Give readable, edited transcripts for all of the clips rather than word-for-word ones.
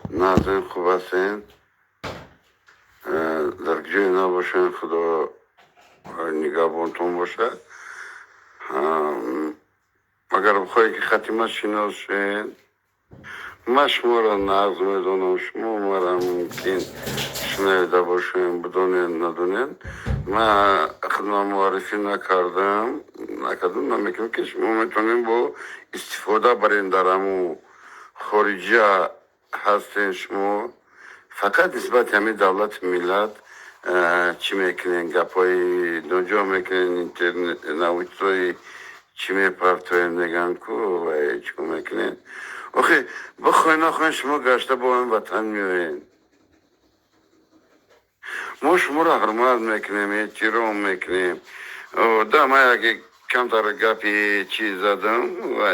نازنین خوب هستین؟ در جای نباشین، خدا نگهبانتون باشه. اگر بخواهی که خطیمت شناس شین، من شما را نقض میدونم، شما مرا ممکن شنیده باشین بدونین ندونین. من خدمت معرفی نکردم نمیکنم که شما میتونین با استفاده برین در همون خارجی هستین. شما فقط نسبت همین دولت ملت چی میکنین، گپای دنجا میکنین، اینترنت نویتای چی میپرتوین نگن کو و چی میکنین. آخه بخوای نخواین شما گشته با این وطن میوین، ما شما را حرمت میکنیم، احترام میکنیم. ما یک کم تر گپی چی زدم و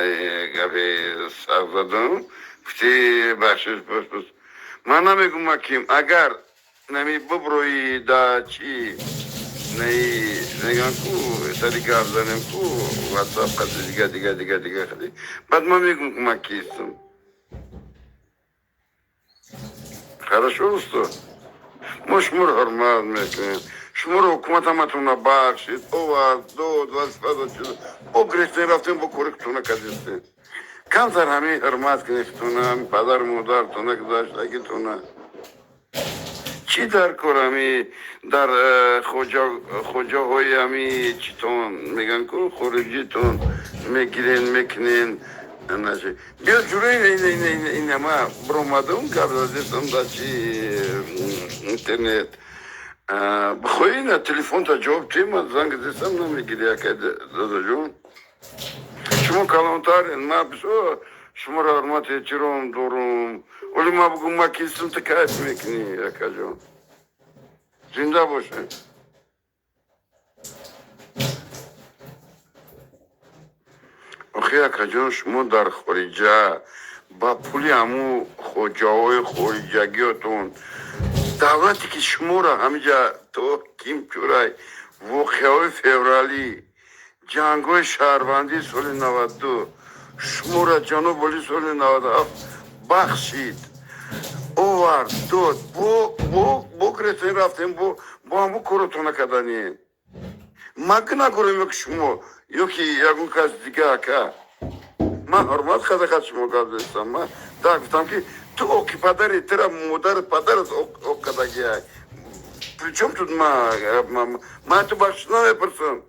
گپی سر زدم، گفتی بخشش بس. من نمیگم مکیم اگر نمی ببروی دا چی نگم کو سری گردنم کو واتساپ خیلی دیگه خیلی بعد ما میگم که مکیستم. хорошо استو ما شما رو حرمت میکنیم، شما رو حکومت همتون بخشید او از دو او گرفتین رفتین با کورکتونه کدیستین کم تر همین حرمت کنیفتونه، همین پدر مادرتونه که داشتگیتونه چی در کرمی در خوجا های همی چیتون میگن که خارجیتون میگیرین میکنین نشه بیا جوری این همه برامدون کردستم در چی اینترنت بخواه این تلفن تا جواب تیم زنگ دستم نمیگیری اکه دادا جون شما کلانتارین. ما بسیار شما را حرمت احترام دارم ولی ما بگم ما کیستم تا کیف میکنی اکه جون زنده باشه. آخه اکه جون شما در خارجه با پولی همو خوجاهای خارجگیاتون دولتی که شما را همینجا تو کیم چورای واقعه های فورالی جنگ های شهروندی سال 92 شما را جنوب ولی سال 97 بخشید اوورد داد بو گرفتین رفتین با همو کورتونه کدنین مگه نگوریم که شما یکی یکون کس دیگه اکه من حرمت خد شما گذاشتم. من در گفتم که تو اوکی پدری ترا مادر پدرت اوک کدگی های پریچم تو من تو بخش نمیپرسم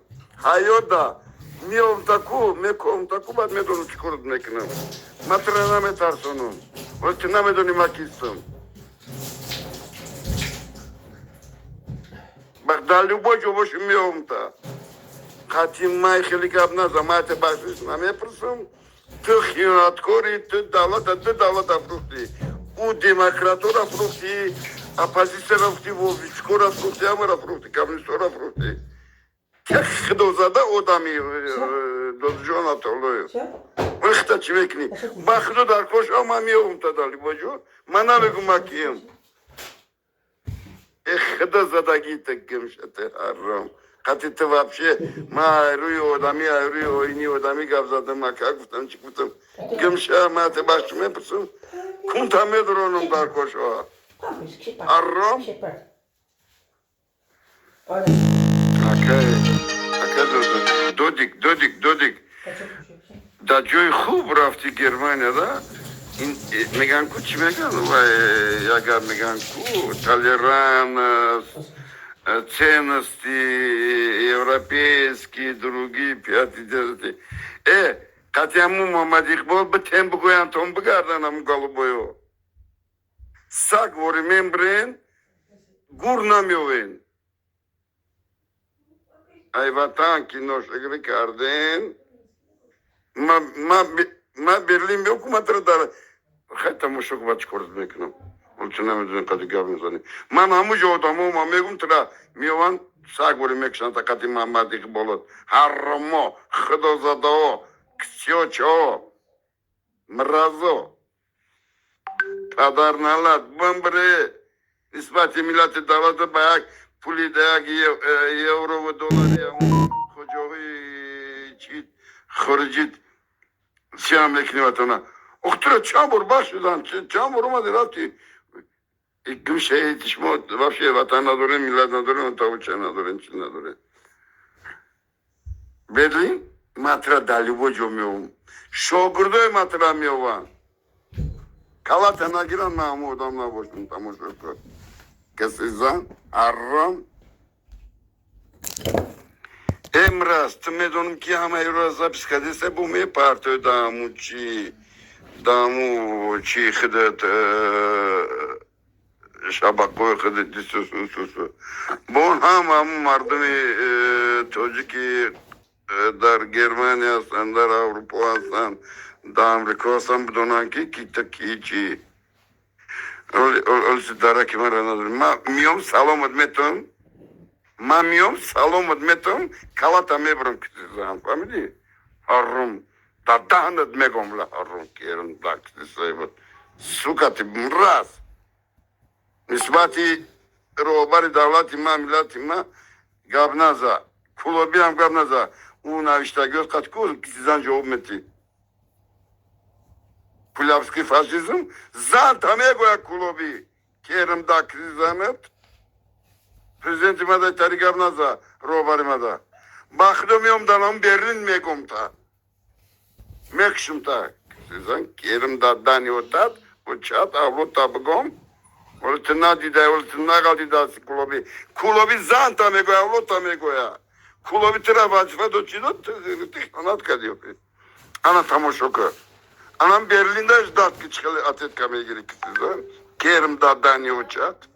حیات دا میام تاکو میکنم تاکو بعد میدونم چی کارت میکنم. من ترا نمیترسونم ولی تو نمیدونی ما کیستم. بغدالی باجو باشی میام تا خطی مای خیلی گب نزم من تو بخشش نمیپرسم. تو خیانتکاری، تو دولت افروختی، او دموکراتور افروختی، اپوزیسیون افروختی، ویچکور افروختی، همه افروختی، کمونیستور افروختی. که خدا زده آدمی دادجان اتالویو وقتا چی میکنی؟ با خدا در کاش هم میام تا دالی باجو من نمیگم ما کیم خدا زدگی تکیم شده حرام قطعی تو وابشه ما روی آدمی روی آینی آدمی گفت زدم ما که گفتم چی گفتم گمشه ما تباشت میپرسم کن تا میدرونم در کاش ها حرام اکه دودیک در جای خوب رفتی گرمانیا دا میگن کو چی میگن و اگر میگن کو толеранс ценности европейские другие пятый десятый хотя мы Мухаммад Иқбал бы тем бгоян том бгарданам голубою сак remembering гур намёвен ای وطن که نوشگری کردین ما برلین به حکومت را در خیلی تماشاک باید چکارت میکنم ولی چه نمیدونی قدی گفت میزنی من همونجا آدم ما میگم ترا میوان سگ بوری میکشن تا قدی محمد اقبالات حرما خدا زده ها کسیاچه ها مرزا پدر نلد بمبره نسبت ملت دولت به یک پولی ده یک یورو و دلاری همون کجاهای چی خارجی چی هم میکنی وطنه Октора çamur başından çamuruma dirati. İklim şey yetişme вообще vatan adoren, millet adoren, tavuçan adoren, Çin adoren. Berlin matra dalibo jomyom. Şogurdoy matra myovan. Kalatana giran namu adamla boşun tamoşoko. Kesizan arram. Emraz tmedonum ki ama Euroza psikadese bu me parto damu çi xıdat şabakoy xıdat disosu. Bon ham mardumi çocuki dar Germania san dar Avrupa san da Amerika san bu donanki ki ol dara kimaranadır. Miyom salom admeton. Мамиом, салом адметом, калата мебром китизан, памяти? Харрум, тадан адмегом ла харрум, керен так, вот. Сука ты мраз. Нисбати робари давлати ма, милати ма, габназа, кулобиям габназа, унавишта göz katkı kitizan cevap meti. Pulavski faşizm, zantame goya kulobi, kerem da kitizanet, Prezidentime de tarikavna za robarima da. Bakdımıyorum da lan Berlin mekomta. Mekşumta. Sizin kerim da dani otat. Uçat avlu tabgom. Oltuna dida, oltuna galida kulobi. Kulobi zanta mego avlu mego ya. Kulobi travacıfa doçino anat kalıyor. Ana tamoşoka. Anam Berlin'de jdat çıkalı atet kamaya gerek sizin. Kerim da dani uçat.